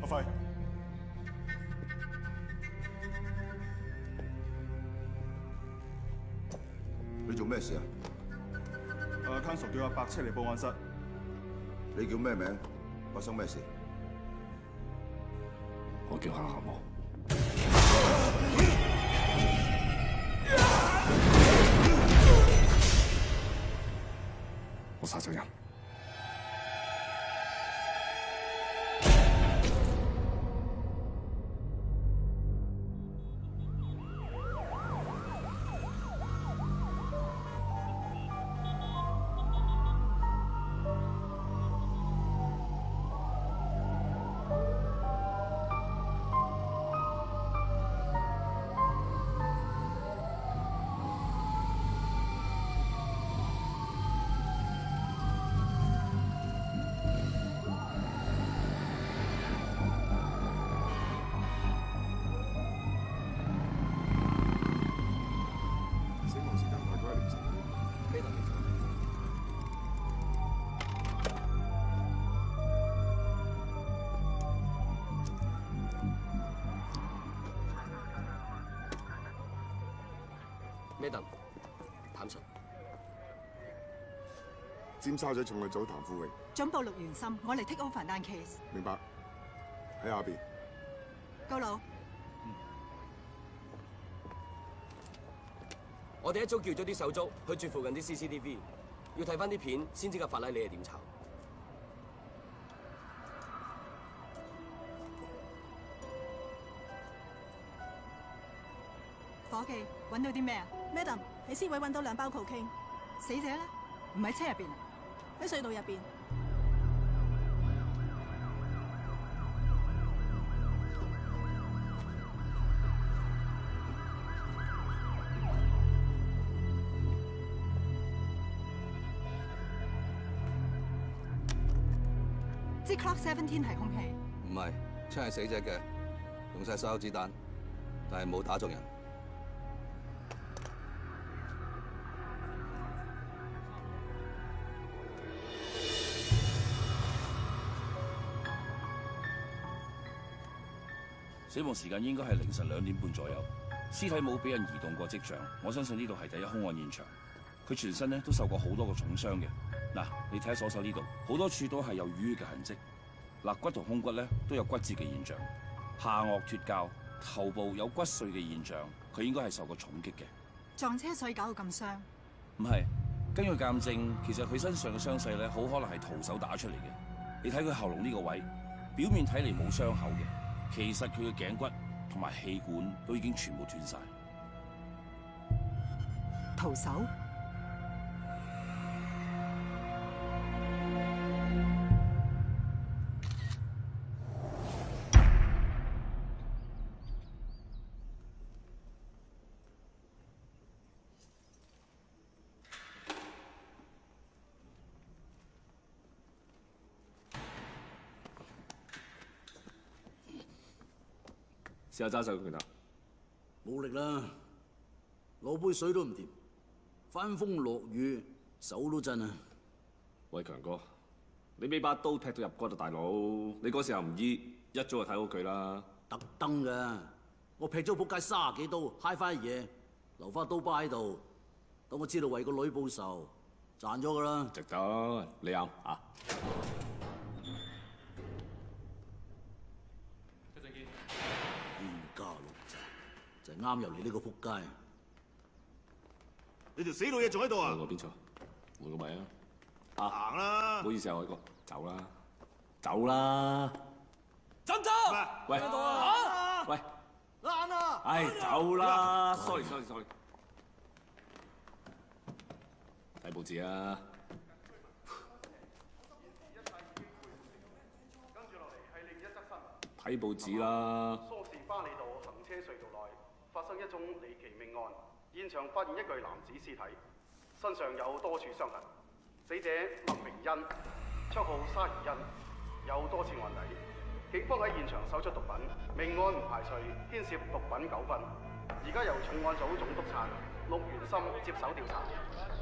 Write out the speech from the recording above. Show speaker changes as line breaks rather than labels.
輝，
你做咩事啊
？Council 叫阿伯車嚟報案室。
你叫咩名？發生咩事？
我叫夏夏武。我殺咗人。
咩鄧？譚神。
尖沙咀重案組譚富榮。
總部陸元森，我嚟 take over 單 case。
明白。喺下邊。
高佬。
我哋一早叫咗啲手足去住附近啲 CCTV， 要睇翻啲片先知架法拉利係點炒。
伙計，揾到啲咩啊
？Madam， 喺屍位揾到2包 cocaine。
死者咧？唔喺車入邊，
喺隧道入邊。
支 Clock 17係空氣。
唔係，槍係死者嘅，用晒所有子彈，但係冇打中人。
死亡時間應該係凌晨2點半左右，屍體冇俾人移動過跡象，我相信呢度係第一兇案現場。佢全身咧都受過好多個重傷嘅。嗱，你睇下左手呢度，好多處都係有淤血嘅痕跡。肋骨同胸骨咧都有骨折嘅現象，下顎脫臼，頭部有骨碎嘅現象，佢應該係受過重擊嘅。
撞車所以搞到咁傷？
唔係，根據鑑證，其實佢身上嘅傷勢咧，好可能係徒手打出嚟嘅。你睇佢喉嚨呢個位，表面睇嚟冇傷口嘅。其實佢嘅頸骨同埋氣管都已經全部斷晒。
徒手？
試下揸手佢得，
冇力啦，攞杯水都唔掂，翻風落雨手都震啊！
喂，強哥，你俾把刀劈到入骨啊，大佬！你嗰時候唔醫，一早就睇好佢啦。
特登㗎，我劈咗仆街30幾刀，揩翻嘢，留翻刀疤喺度，等我知道為個女報仇，賺咗㗎啦。
值得，你啱啊！就啱入嚟呢個仆街，
你條死老嘢仲喺度啊？
我邊錯？換個位啊！
行啦！
唔好意思啊，我呢個走啦，走啦！
走唔走？
喂，喂，
爛啊！
唉，走啦 ！sorry， 睇報紙啊！
跟住落嚟係另一則新聞。
睇報紙啦！
梳士巴利道行車隧道內發生一宗離奇命案，現場發現一具男子屍體，身上有多處傷痕。死者麥明恩，綽號沙兒恩，有多次案底。警方喺現場搜出毒品，命案唔排除牽涉毒品糾紛。而家由重案組總督察陸元森接手調查。